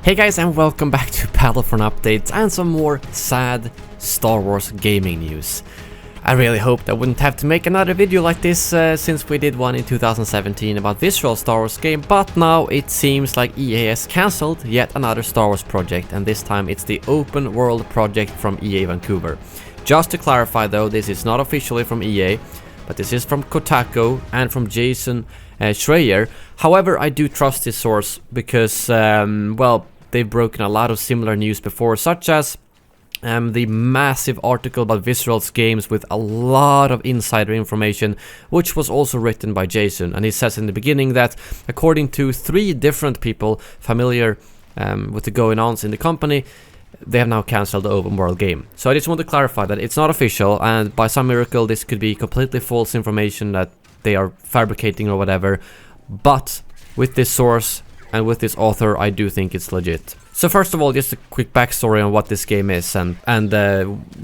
Hey guys, and welcome back to Battlefront Updates and some more sad Star Wars gaming news. I really hoped I wouldn't have to make another video like this since we did one in 2017 about Visceral Star Wars game, but now it seems like EA has cancelled yet another Star Wars project, and this time it's the open world project from EA Vancouver. Just to clarify though, this is not officially from EA, but this is from Kotaku and from Jason Schreier. However, I do trust this source because, well, they've broken a lot of similar news before, such as the massive article about Visceral's games with a lot of insider information, which was also written by Jason. And he says in the beginning that according to 3 different people familiar with the going-ons in the company, they have now cancelled the open world game. So I just want to clarify that it's not official, and by some miracle this could be completely false information that they are fabricating or whatever. But with this source and with this author, I do think it's legit. So first of all, just a quick backstory on what this game is and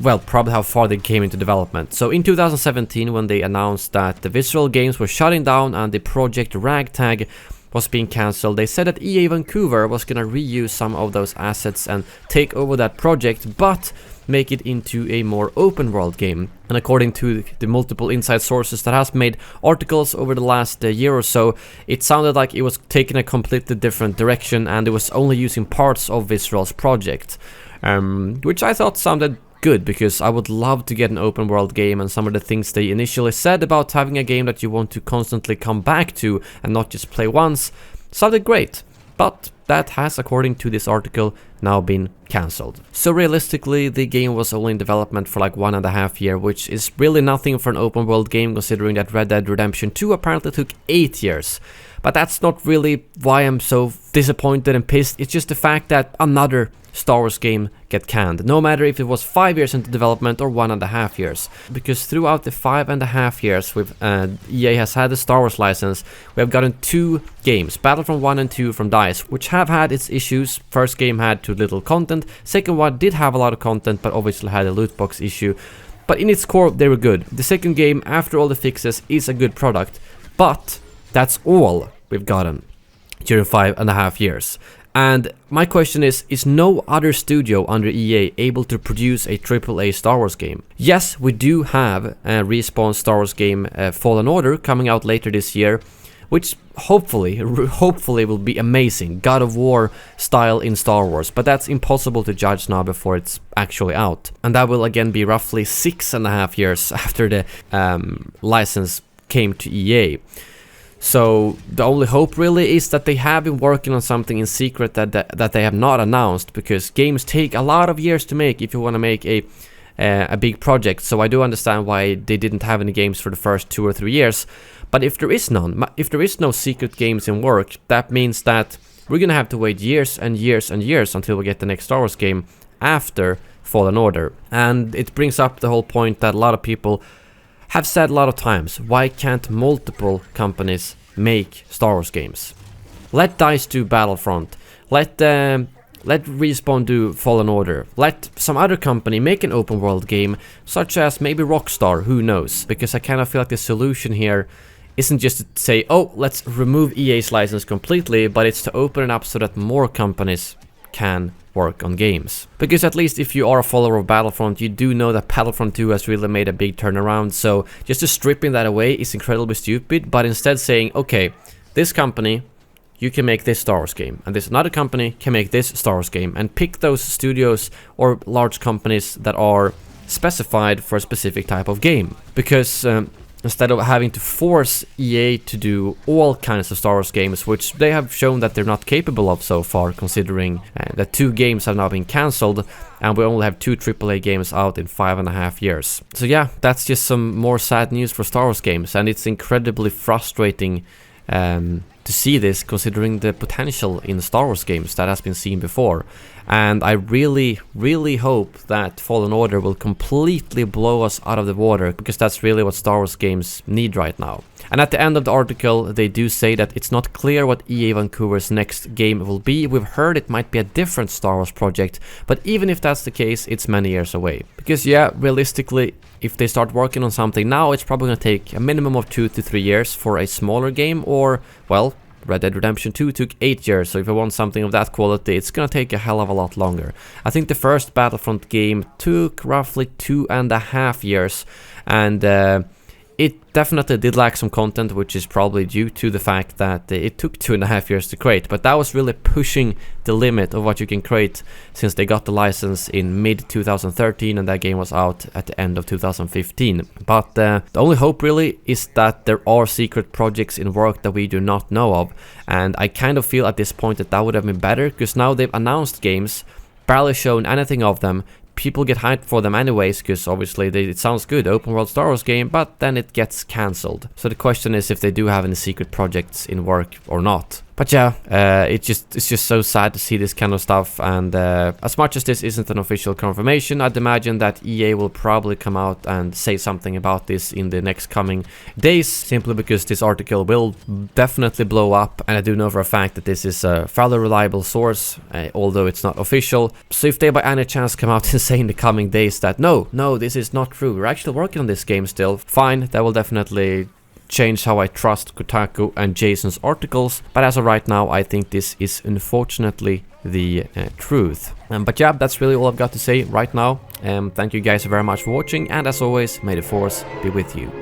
well, probably how far they came into development. So in 2017, when they announced that the Visceral games were shutting down and the Project Ragtag was being cancelled, they said that EA Vancouver was gonna reuse some of those assets and take over that project, but make it into a more open world game. And according to the multiple inside sources that has made articles over the last year or so, it sounded like it was taking a completely different direction and it was only using parts of Visceral's project, which I thought sounded good, because I would love to get an open world game, and some of the things they initially said about having a game that you want to constantly come back to and not just play once sounded great. But that has, according to this article, now been cancelled. So realistically, the game was only in development for like 1.5 years, which is really nothing for an open world game, considering that Red Dead Redemption 2 apparently took 8 years. But that's not really why I'm so disappointed and pissed. It's just the fact that another Star Wars game get canned, no matter if it was 5 years into development or 1.5 years. Because throughout the 5.5 years EA has had the Star Wars license, we have gotten 2 games, Battlefront 1 and 2 from DICE, which have had its issues. First game had too little content, second one did have a lot of content but obviously had a loot box issue. But in its core they were good. The second game, after all the fixes, is a good product, but that's all we've gotten during 5.5 years. And my question is no other studio under EA able to produce a AAA Star Wars game? Yes, we do have a Respawn Star Wars game, Fallen Order, coming out later this year, which hopefully will be amazing, God of War style in Star Wars, but that's impossible to judge now before it's actually out. And that will again be roughly 6.5 years after the license came to EA. So the only hope really is that they have been working on something in secret that they have not announced, because games take a lot of years to make if you want to make a big project. So I do understand why they didn't have any games for the first 2 or 3 years. But if there is none, if there is no secret games in work, that means that we're gonna have to wait years and years and years until we get the next Star Wars game after Fallen Order. And it brings up the whole point that a lot of people have said a lot of times: why can't multiple companies make Star Wars games? Let DICE do Battlefront, let Respawn do Fallen Order, let some other company make an open world game, such as maybe Rockstar, who knows? Because I kind of feel like the solution here isn't just to say, oh, let's remove EA's license completely, but it's to open it up so that more companies can work on games. Because at least if you are a follower of Battlefront, you do know that Battlefront 2 has really made a big turnaround, so just to stripping that away is incredibly stupid, but instead saying, okay, this company, you can make this Star Wars game, and this another company can make this Star Wars game, and pick those studios or large companies that are specified for a specific type of game. Because instead of having to force EA to do all kinds of Star Wars games, which they have shown that they're not capable of so far, considering that 2 games have now been cancelled and we only have 2 AAA games out in 5.5 years. So yeah, that's just some more sad news for Star Wars games, and it's incredibly frustrating to see this, considering the potential in Star Wars games that has been seen before. And I really hope that Fallen Order will completely blow us out of the water, because that's really what Star Wars games need right now. And at the end of the article, they do say that it's not clear what EA Vancouver's next game will be. We've heard it might be a different Star Wars project, but even if that's the case, it's many years away. Because yeah, realistically, if they start working on something now, it's probably going to take a minimum of 2 to 3 years for a smaller game, or, well, Red Dead Redemption 2 took 8 years, so if you want something of that quality, it's gonna take a hell of a lot longer. I think the first Battlefront game took roughly 2.5 years, and it definitely did lack some content, which is probably due to the fact that it took 2.5 years to create, but that was really pushing the limit of what you can create since they got the license in mid-2013 and that game was out at the end of 2015. But the only hope really is that there are secret projects in work that we do not know of, and I kind of feel at this point that that would have been better, because now they've announced games, barely shown anything of them. People get hyped for them anyways, because obviously it sounds good, open world Star Wars game, but then it gets cancelled. So the question is if they do have any secret projects in work or not. But yeah, it's just so sad to see this kind of stuff, and as much as this isn't an official confirmation, I'd imagine that EA will probably come out and say something about this in the next coming days, simply because this article will definitely blow up, and I do know for a fact that this is a fairly reliable source, although it's not official. So if they by any chance come out and say in the coming days that no, this is not true, we're actually working on this game still, fine, that will definitely change how I trust Kotaku and Jason's articles, but as of right now I think this is unfortunately the truth. But yeah, that's really all I've got to say right now. Thank you guys very much for watching, and as always, may the force be with you.